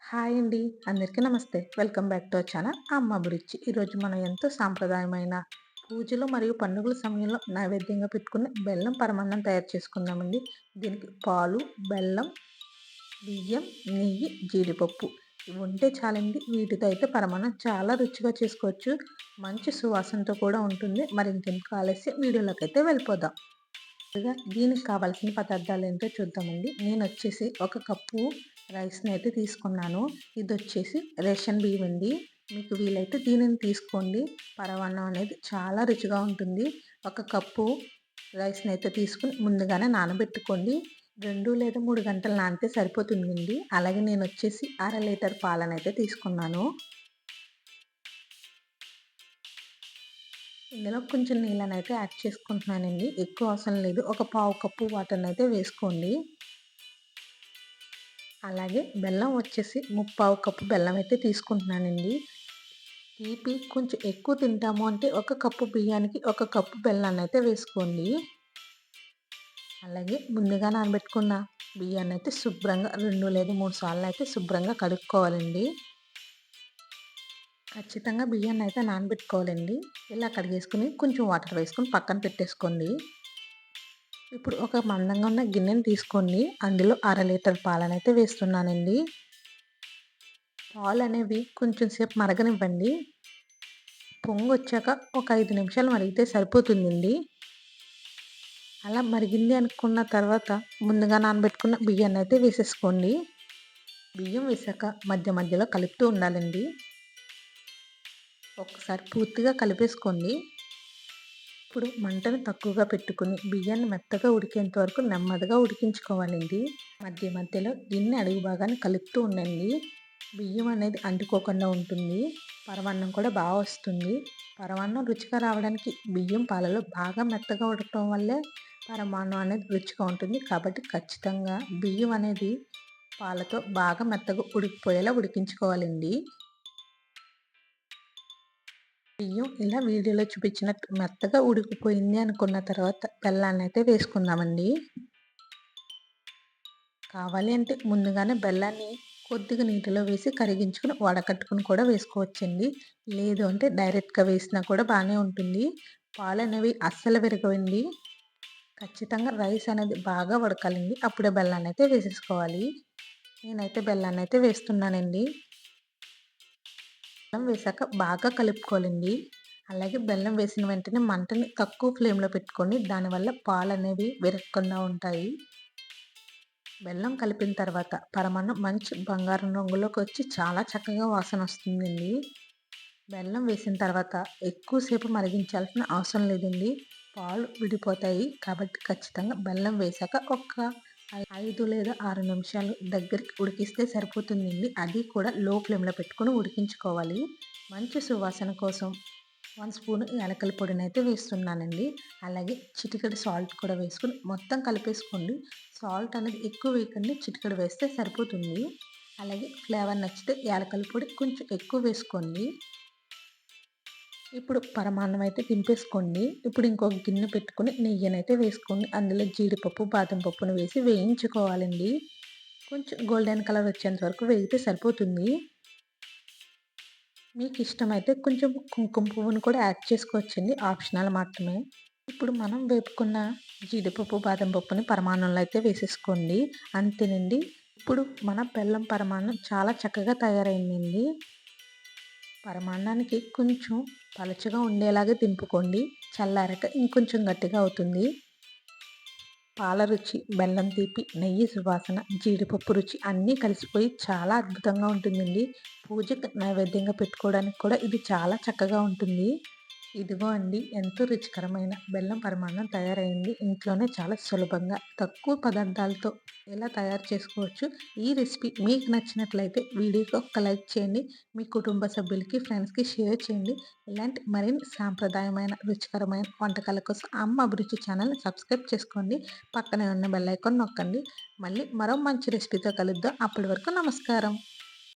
Hi అండి. అందరికీ నమస్తే. Welcome back to our channel అమ్మ అభిరుచి. ఈరోజు మనం ఎంతో సాంప్రదాయమైన పూజలు మరియు పండుగల సమయంలో నైవేద్యంగా పెట్టుకునే బెల్లం పరమాన్నం తయారు చేసుకుందామండి. దీనికి పాలు, బెల్లం, బియ్యం, నెయ్యి, జీడిపప్పు ఇవి ఉంటే చాలండి. వీటితో అయితే పరమాన్నం చాలా రుచిగా చేసుకోవచ్చు. మంచి సువాసనతో కూడా ఉంటుంది. మరి ఇంకెందుకు ఆలస్యం వీడియోలోకైతే వెళ్ళిపోదాం. ముందుగా దీనికి కావాల్సిన పదార్థాలేంటో చూద్దామండి. నేనొచ్చేసి ఒక కప్పు రైస్‌నైతే తీసుకున్నాను. ఇదొచ్చేసి రేషన్ బియ్యం అండి. మీకు వీలైతే దీనిని తీసుకోండి. పరమాన్నం అనేది చాలా రుచిగా ఉంటుంది. ఒక కప్పు రైస్‌నైతే తీసుకొని ముందుగానే నానబెట్టుకోండి. 2 లేదా 3 గంటలు నానితే సరిపోతుందండి. అలాగే నేనొచ్చేసి అర లీటర్ పాలనైతే తీసుకున్నాను. ఇందులో కొంచెం నీళ్ళనైతే యాడ్ చేసుకుంటున్నానండి. ఎక్కువ అవసరం లేదు. ఒక పావు కప్పు వాటర్‌నైతే వేసుకోండి. అలాగే బెల్లం వచ్చేసి ముప్పావు కప్పు బెల్లం అయితే తీసుకుంటున్నానండి. తీపి కొంచెం ఎక్కువ తింటాము అంటే ఒక కప్పు బియ్యానికి ఒక కప్పు బెల్లాన్నయితే వేసుకోండి. అలాగే ముందుగా నానబెట్టుకున్న బియ్యాన్నయితే శుభ్రంగా 2 లేదా 3 సార్లయితే శుభ్రంగా కడుక్కోవాలండి. ఖచ్చితంగా బియ్యాన్నయితే నానబెట్టుకోవాలండి. ఇలా కడిగేసుకొని కొంచెం వాటర్ వేసుకొని పక్కన పెట్టేసుకోండి. ఇప్పుడు ఒక మందంగా ఉన్న గిన్నెని తీసుకోండి. అందులో అర లీటర్ పాలనైతే వేస్తున్నానండి. పాలనేవి కొంచెం సేపు మరగనివ్వండి. పొంగొచ్చాక ఒక 5 నిమిషాలు మరిగితే సరిపోతుందండి. అలా మరిగింది అనుకున్న తర్వాత ముందుగా నానబెట్టుకున్న బియ్యాన్నయితే వేసేసుకోండి. బియ్యం వేశాక మధ్య మధ్యలో కలుపుతూ ఉండాలండి. ఒక్కసారి పూర్తిగా కలిపేసుకోండి. ఇప్పుడు మంటను తక్కువగా పెట్టుకొని బియ్యాన్ని మెత్తగా ఉడికేంత వరకు నెమ్మదిగా ఉడికించుకోవాలండి. మధ్య మధ్యలో గిన్నె అడుగు భాగాన్ని కలుపుతూ ఉండండి. బియ్యం అనేది అంటుకోకుండా ఉంటుంది. పరమాన్నం కూడా బాగా వస్తుంది. పరమాన్నం రుచిగా రావడానికి బియ్యం పాలలో బాగా మెత్తగా ఉడకటం వల్లే పరమాన్నం అనేది రుచిగా ఉంటుంది. కాబట్టి ఖచ్చితంగా బియ్యం అనేది పాలతో బాగా మెత్తగా ఉడికిపోయేలా ఉడికించుకోవాలండి. బియ్యం ఇలా వీడియోలో చూపించినట్టు మెత్తగా ఉడికిపోయింది అనుకున్న తర్వాత బెల్లాన్నయితే వేసుకుందామండి. కావాలి అంటే ముందుగానే బెల్లాన్ని కొద్దిగా నీటిలో వేసి కరిగించుకొని వడకట్టుకొని కూడా వేసుకోవచ్చండి. లేదు అంటే డైరెక్ట్‌గా వేసినా కూడా బానే ఉంటుంది. పాలనేవి అస్సలు విరగవండి. ఖచ్చితంగా రైస్ అనేది బాగా ఉడకాలండి. అప్పుడే బెల్లాన్నయితే వేసేసుకోవాలి. నేనైతే బెల్లాన్నయితే వేస్తున్నానండి. బెల్లం వేశాక బాగా కలుపుకోవాలండి. అలాగే బెల్లం వేసిన వెంటనే మంటని తక్కువ ఫ్లేమ్‌లో పెట్టుకొని దానివల్ల పాలనేవి విరగకుండా ఉంటాయి. బెల్లం కలిపిన తర్వాత పరమాన్నం మంచి బంగారం రంగులోకొచ్చి చాలా చక్కగా వాసనొస్తుందండి. బెల్లం వేసిన తర్వాత ఎక్కువ సేపు మరిగించాల్సిన అవసరం లేదండి. పాలు విడిపోతాయి. కాబట్టి ఖచ్చితంగా బెల్లం వేశాక ఒక 5 లేదా 6 నిమిషాలు దగ్గరికి ఉడికిస్తే సరిపోతుందండి. అది కూడా లో ఫ్లేమ్‌లో పెట్టుకొని ఉడికించుకోవాలి. మంచి సువాసన కోసం 1 స్పూన్ యాలకుల పొడినైతే వేస్తున్నానండి. అలాగే చిటికెడు సాల్ట్ కూడా వేసుకొని మొత్తం కలిపేసుకోండి. సాల్ట్ అనేది ఎక్కువ వేయకండి. చిటికెడు వేస్తే సరిపోతుంది. అలాగే ఫ్లేవర్ నచ్చితే యాలకుల పొడి కొంచెం ఎక్కువ వేసుకోండి. ఇప్పుడు పరమాన్నం అయితే దింపేసుకోండి. ఇప్పుడు ఇంకొక గిన్నె పెట్టుకొని నెయ్యినైతే వేసుకోండి. అందులో జీడిపప్పు, బాదం పప్పును వేసి వేయించుకోవాలండి. కొంచెం గోల్డెన్ కలర్ వచ్చేంత వరకు వేగితే సరిపోతుంది. మీకు ఇష్టమైతే కొంచెం కుంకుమ పువ్వును కూడా యాడ్ చేసుకోవచ్చండి. ఆప్షనల్ మాత్రమే. ఇప్పుడు మనం వేపుకున్న జీడిపప్పు, బాదం పప్పుని పరమాన్నంలో అయితే వేసేసుకోండి. అంతేనండి. ఇప్పుడు మన బెల్లం పరమాన్నం చాలా చక్కగా తయారైందండి. పరమాన్నానికి కొంచెం పలచగా ఉండేలాగా దింపుకోండి. చల్లారాక ఇంకొంచెం గట్టిగా అవుతుంది. పాల రుచి, బెల్లం తీపి, నెయ్యి సువాసన, జీడిపప్పు రుచి అన్నీ కలిసిపోయి చాలా అద్భుతంగా ఉంటుందండి. పూజకి నైవేద్యంగా పెట్టుకోవడానికి కూడా ఇది చాలా చక్కగా ఉంటుంది. ఇదిగో అండి ఎంతో రుచికరమైన బెల్లం పరమాన్నం తయారైంది. ఇంట్లోనే చాలా సులభంగా తక్కువ పదార్థాలతో ఎలా తయారు చేసుకోవచ్చు. ఈ రెసిపీ మీకు నచ్చినట్లయితే వీడియోకి ఒక లైక్ చేయండి. మీ కుటుంబ సభ్యులకి, ఫ్రెండ్స్‌కి షేర్ చేయండి. ఇలాంటి మరిన్ని సాంప్రదాయమైన, రుచికరమైన వంటకాల కోసం అమ్మ అభిరుచి ఛానల్‌ని సబ్స్క్రైబ్ చేసుకోండి. పక్కనే ఉన్న బెల్ ఐకాన్ నొక్కండి. మళ్ళీ మరో మంచి రెసిపీతో కలుద్దాం. అప్పటి వరకు నమస్కారం.